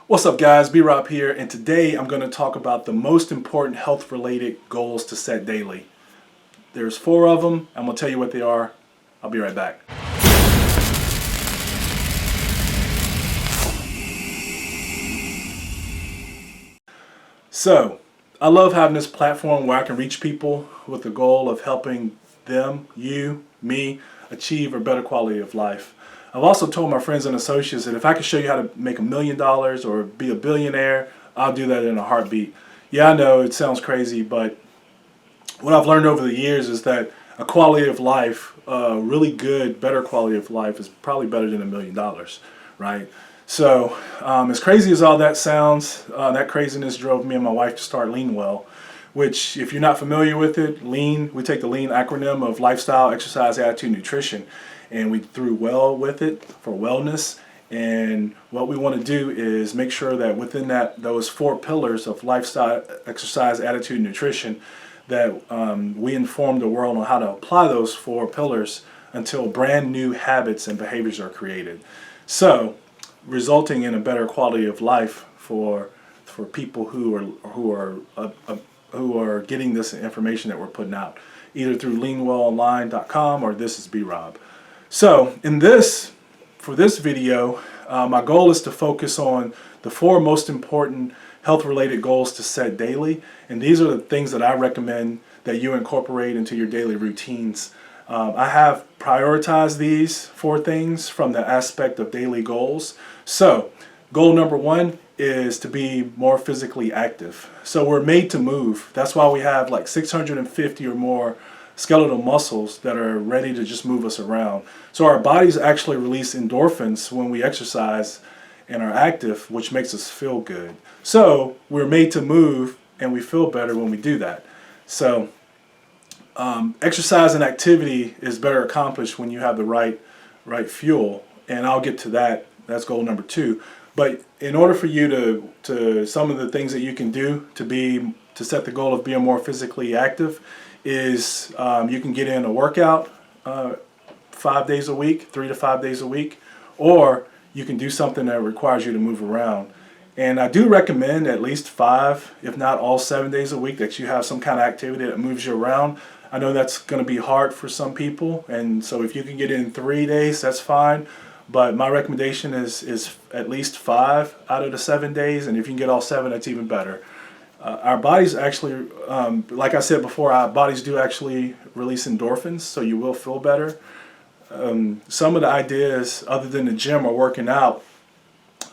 What's up guys, B-Rob here, and today I'm going to talk about the most important health related goals to set daily. There's 4 of them. I'm going to tell you what they are. I'll be right back. So, I love having this platform where I can reach people with the goal of helping them, you, me, achieve a better quality of life. I've also told my friends and associates that if I can show you how to make $1 million or be a billionaire, I'll do that in a heartbeat. Yeah, I know it sounds crazy, but what I've learned over the years is that a quality of life, really good, better quality of life is probably better than $1 million, right? So as crazy as all that sounds, that craziness drove me and my wife to start Lean Well, which if you're not familiar with it, Lean, we take the Lean acronym of lifestyle, exercise, attitude, nutrition, and we threw well with it for wellness. And what we want to do is make sure that within those 4 pillars of lifestyle, exercise, attitude, nutrition, that we inform the world on how to apply those 4 pillars until brand new habits and behaviors are created. So, resulting in a better quality of life for people who are getting this information that we're putting out, either through leanwellonline.com or This Is B-Rob. So, for this video, my goal is to focus on the 4 most important health-related goals to set daily, and these are the things that I recommend that you incorporate into your daily routines. I have prioritized these 4 things from the aspect of daily goals. So, goal number 1 is to be more physically active. So we're made to move. That's why we have like 650 or more skeletal muscles that are ready to just move us around. So our bodies actually release endorphins when we exercise and are active, which makes us feel good. So we're made to move and we feel better when we do that. So exercise and activity is better accomplished when you have the right fuel, and I'll get to that. That's goal number 2. But in order for you to some of the things that you can do to set the goal of being more physically active is you can get in a workout 5 days a week, 3 to 5 days a week, or you can do something that requires you to move around. And I do recommend at least 5, if not all 7 days a week, that you have some kind of activity that moves you around. I know that's going to be hard for some people, and so if you can get in 3 days, that's fine. But my recommendation is at least 5 out of the 7 days, and if you can get all 7, that's even better. Our bodies actually, like I said before, our bodies do actually release endorphins, so you will feel better. Some of the ideas, other than the gym or working out,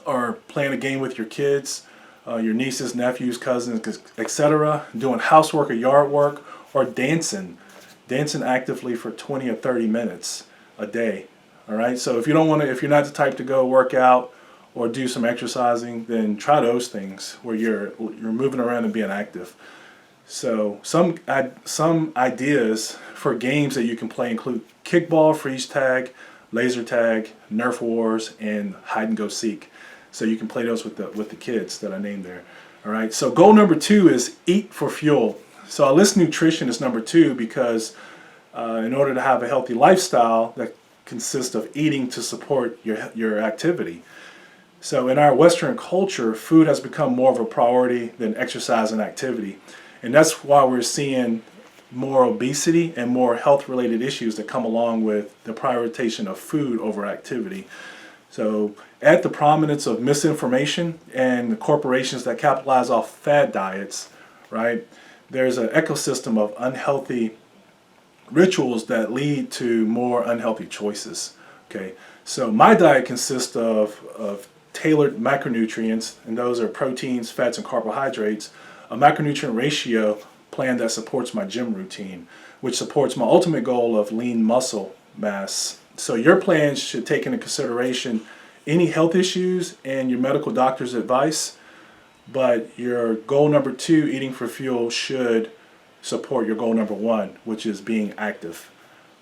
are playing a game with your kids, your nieces, nephews, cousins, etc., doing housework or yard work, or dancing actively for 20 or 30 minutes a day. All right, so if you're not the type to go work out or do some exercising, then try those things where you're moving around and being active. So some ideas for games that you can play include kickball, freeze tag, laser tag, Nerf wars, and hide and go seek. So you can play those with the kids that I named there. All right. So goal number 2 is eat for fuel. So I list nutrition as number 2 because in order to have a healthy lifestyle that consists of eating to support your activity. So in our Western culture, food has become more of a priority than exercise and activity. And that's why we're seeing more obesity and more health-related issues that come along with the prioritization of food over activity. So at the prominence of misinformation and the corporations that capitalize off fad diets, right, there's an ecosystem of unhealthy rituals that lead to more unhealthy choices. Okay, so my diet consists of tailored macronutrients, and those are proteins, fats, and carbohydrates, a macronutrient ratio plan that supports my gym routine, which supports my ultimate goal of lean muscle mass. So your plan should take into consideration any health issues and your medical doctor's advice, but your goal number 2, eating for fuel, should support your goal number 1, which is being active.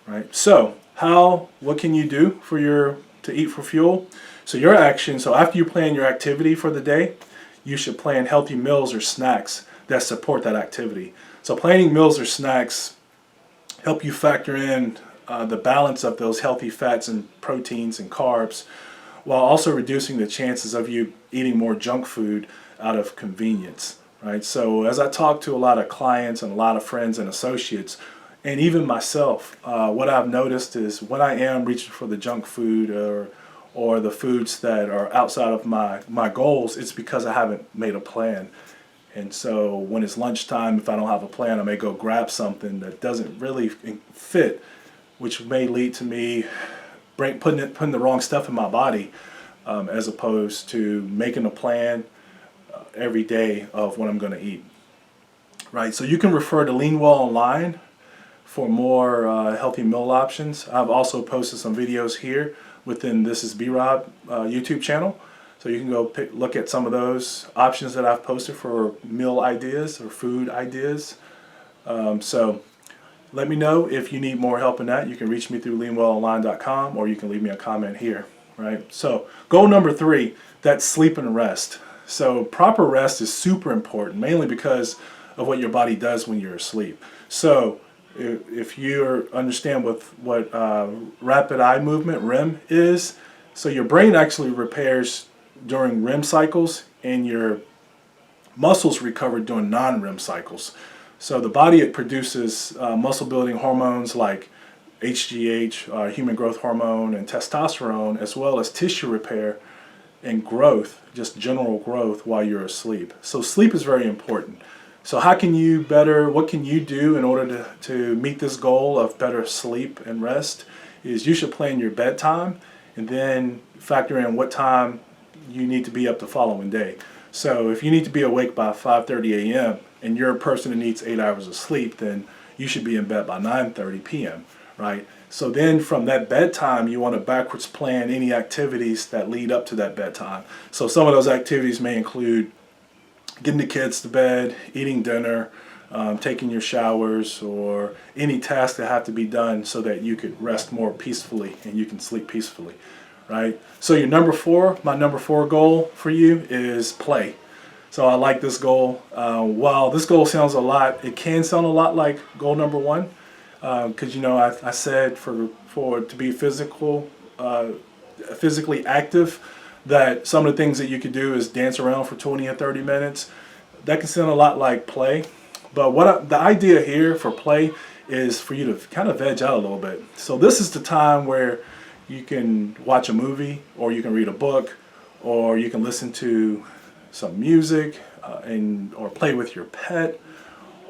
Right? So what can you do to eat for fuel? So your action, so after you plan your activity for the day, you should plan healthy meals or snacks that support that activity. So planning meals or snacks help you factor in the balance of those healthy fats and proteins and carbs while also reducing the chances of you eating more junk food out of convenience, right? So as I talk to a lot of clients and a lot of friends and associates, and even myself, what I've noticed is when I am reaching for the junk food or the foods that are outside of my goals, it's because I haven't made a plan. And so when it's lunchtime, if I don't have a plan, I may go grab something that doesn't really fit, which may lead to me putting the wrong stuff in my body, as opposed to making a plan every day of what I'm going to eat. Right. So you can refer to Lean Well Online for more healthy meal options. I've also posted some videos here within This Is B-Rob YouTube channel. So you can go look at some of those options that I've posted for meal ideas or food ideas. So let me know if you need more help in that. You can reach me through leanwellonline.com, or you can leave me a comment here. Right. So goal number 3, that's sleep and rest. So proper rest is super important, mainly because of what your body does when you're asleep. So if you understand what rapid eye movement, REM, is, so your brain actually repairs during REM cycles, and your muscles recover during non-REM cycles. So the body, it produces muscle building hormones like HGH, human growth hormone, and testosterone, as well as tissue repair and growth, just general growth, while you're asleep. So sleep is very important. So what can you do in order to meet this goal of better sleep and rest? Is you should plan your bedtime and then factor in what time you need to be up the following day. So if you need to be awake by 5:30 a.m. and you're a person that needs 8 hours of sleep, then you should be in bed by 9:30 p.m., right? So then from that bedtime, you want to backwards plan any activities that lead up to that bedtime. So some of those activities may include getting the kids to bed, eating dinner, taking your showers, or any tasks that have to be done so that you could rest more peacefully and you can sleep peacefully, right? So my number 4 goal for you is play. So I like this goal. While this goal it can sound a lot like goal number 1, because I said for to be physically active, that some of the things that you could do is dance around for 20 or 30 minutes. That can sound a lot like play. But the idea here for play is for you to kind of veg out a little bit. So this is the time where you can watch a movie, or you can read a book, or you can listen to some music, or play with your pet,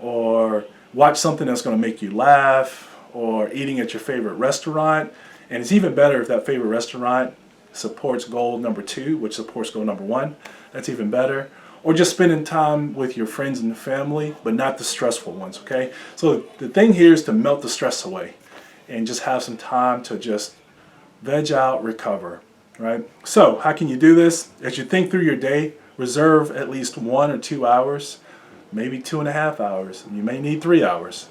or watch something that's going to make you laugh, or eating at your favorite restaurant. And it's even better if that favorite restaurant supports goal number 2, which supports goal number 1. That's even better. Or just spending time with your friends and family, but not the stressful ones, okay? So the thing here is to melt the stress away and just have some time to just veg out, recover, right? So how can you do this? As you think through your day, reserve at least 1 or 2 hours, maybe 2.5 hours. You may need 3 hours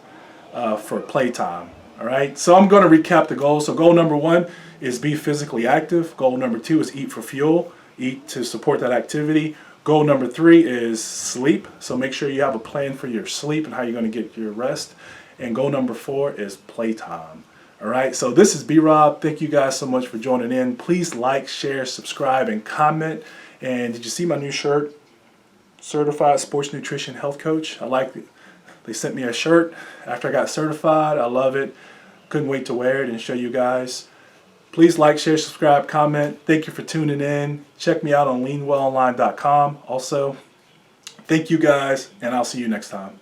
for playtime, all right? So I'm going to recap the goals. So goal number 1 is be physically active. Goal number 2 is eat for fuel, eat to support that activity. Goal number 3 is sleep. So make sure you have a plan for your sleep and how you're going to get your rest. And goal number 4 is playtime. All right, so this is B-Rob. Thank you guys so much for joining in. Please like, share, subscribe, and comment. And did you see my new shirt? Certified Sports Nutrition Health Coach. I like it. They sent me a shirt after I got certified. I love it. Couldn't wait to wear it and show you guys. Please like, share, subscribe, comment. Thank you for tuning in. Check me out on leanwellonline.com. Also, thank you guys, and I'll see you next time.